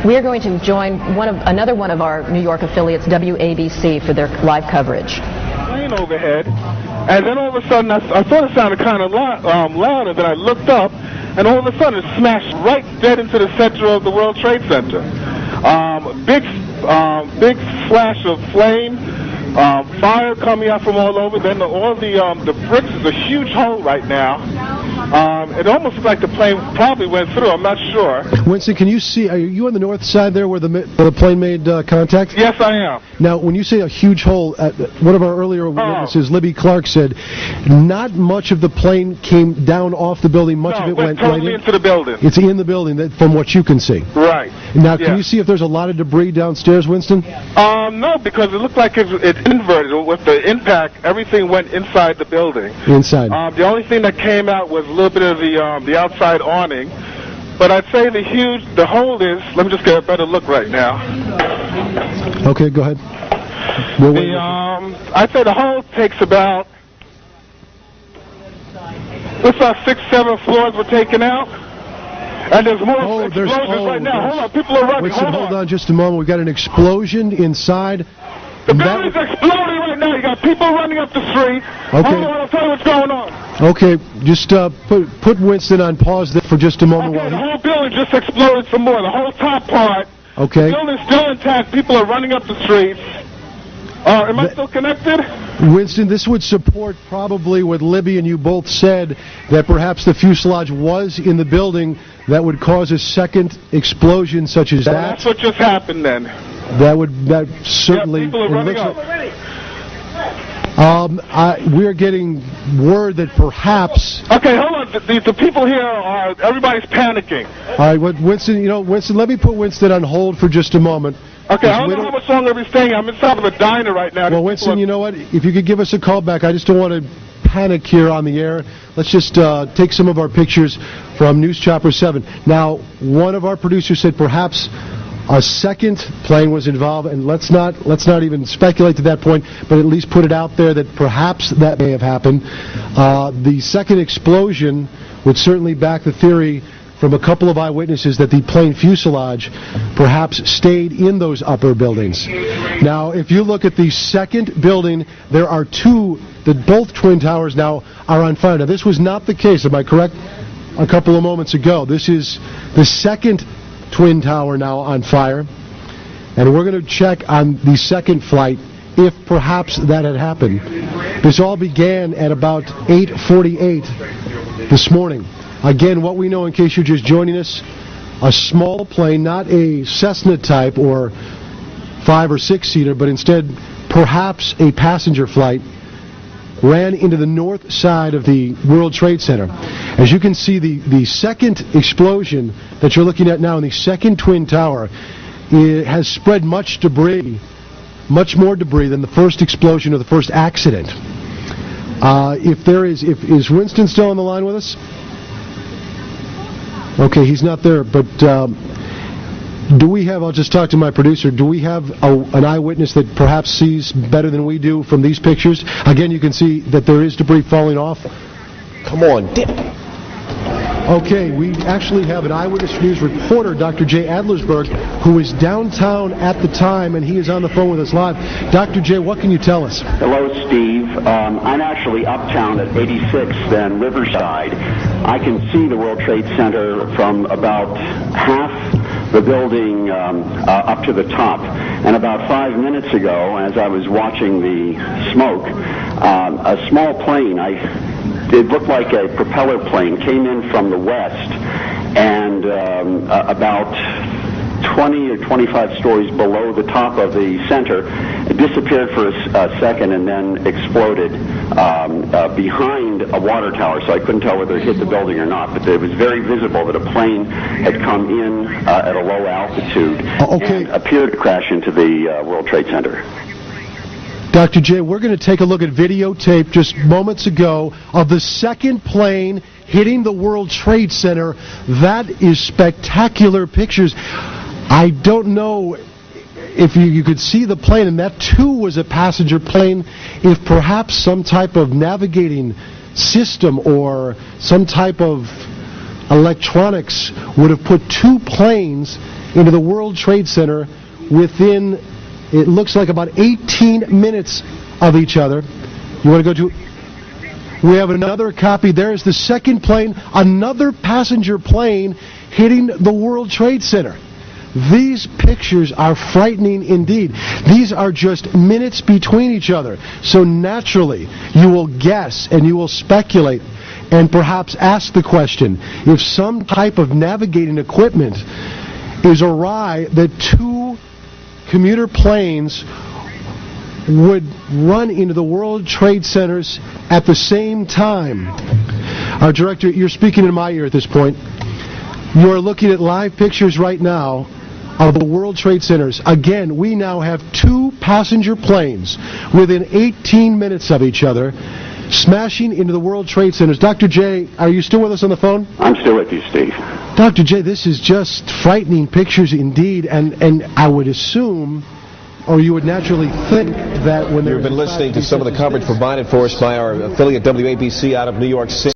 We are going to join another one of our New York affiliates, WABC, for their live coverage. Plane overhead, and then all of a sudden I thought it sounded kind of louder. Then I looked up, and all of a sudden it smashed right dead into the center of the World Trade Center. Big flash of flame, fire coming out from all over. Then all the bricks is a huge hole right now. It almost looks like the plane probably went through. I'm not sure. Winston, can you see? Are you on the north side there where the plane made contact? Yes, I am. Now, when you say a huge hole, one of our earlier witnesses, Libby Clark, said not much of the plane came down off the building. Much of it went totally right into the building. It's in the building, from what you can see. Right. Now, can you see if there's a lot of debris downstairs, Winston? No, because it looked like it's inverted. With the impact, everything went inside the building. Inside. The only thing that came out was a little bit of the outside awning. But I'd say the hole is, let me just get a better look right now. Okay, go ahead. I'd say the hole takes about, looks about 6-7 floors were taken out. And there's more explosions right now. Hold on, people are running. Winston, hold on just a moment. We've got an explosion inside. The building's exploding right now. You got people running up the street. Okay. Hold on, I'll tell you what's going on. Okay, just put Winston on pause there for just a moment. Okay, the whole building just exploded some more. The whole top part. Okay. The building's still intact. People are running up the streets. Am I still connected? Winston, this would support probably what Libby and you both said, that perhaps the fuselage was in the building that would cause a second explosion such as that. That's what just happened then. That certainly. Yeah, people are running up. We're getting word that perhaps. Okay, hold on. The people here everybody's panicking. All right, Winston. Winston, let me put Winston on hold for just a moment. Okay, I don't know how much longer we're staying. I'm inside of a diner right now. Well, Winston, you know what? If you could give us a call back, I just don't want to panic here on the air. Let's just take some of our pictures from News Chopper 7. Now, one of our producers said perhaps a second plane was involved, and let's not even speculate to that point, but at least put it out there that perhaps that may have happened. The second explosion would certainly back the theory from a couple of eyewitnesses that the plane fuselage perhaps stayed in those upper buildings. Now, if you look at the second building, there are two, that both twin towers now are on fire. Now, this was not the case, am I correct, a couple of moments ago. This is the second twin tower now on fire, and we're going to check on the second flight if perhaps that had happened. This all began at about 8:48 this morning. Again, what we know, in case you're just joining us, a small plane, not a Cessna type or 5 or 6 seater, but instead perhaps a passenger flight, ran into the north side of the World Trade Center. As you can see, the second explosion that you're looking at now in the second twin tower, it has spread much debris, much more debris than the first explosion or the first accident. Is Winston still on the line with us? Okay, he's not there, but do we have, I'll just talk to my producer, do we have an eyewitness that perhaps sees better than we do from these pictures? Again, you can see that there is debris falling off. Come on, dip. Okay, we actually have an Eyewitness News reporter, Dr. Jay Adlersberg, who is downtown at the time, and he is on the phone with us live. Dr. Jay, what can you tell us? Hello, Steve. I'm actually uptown at 86th and Riverside. I can see the World Trade Center from about half the building up to the top. And about 5 minutes ago, as I was watching the smoke, a small plane, it looked like a propeller plane, came in from the west, and about 20 or 25 stories below the top of the center, it disappeared for a second and then exploded behind a water tower, so I couldn't tell whether it hit the building or not, but it was very visible that a plane had come in at a low altitude and appeared to crash into the World Trade Center. Dr. J, we're going to take a look at videotape just moments ago of the second plane hitting the World Trade Center. That is spectacular pictures. I don't know if you could see the plane, and that too was a passenger plane, if perhaps some type of navigating system or some type of electronics would have put two planes into the World Trade Center within, it looks like, about 18 minutes of each other. You want to go to... We have another copy. There's the second plane, another passenger plane hitting the World Trade Center. These pictures are frightening indeed. These are just minutes between each other. So naturally, you will guess and you will speculate and perhaps ask the question, if some type of navigating equipment is awry, that two commuter planes would run into the World Trade Centers at the same time. Our director, you're speaking in my ear at this point. You are looking at live pictures right now of the World Trade Centers. Again, we now have two passenger planes within 18 minutes of each other smashing into the World Trade Centers. Dr. J, are you still with us on the phone? I'm still with you, Steve. Dr. J, this is just frightening pictures indeed, and I would assume, or you would naturally think, that when You've been listening to some of the coverage provided for us by our affiliate WABC out of New York City.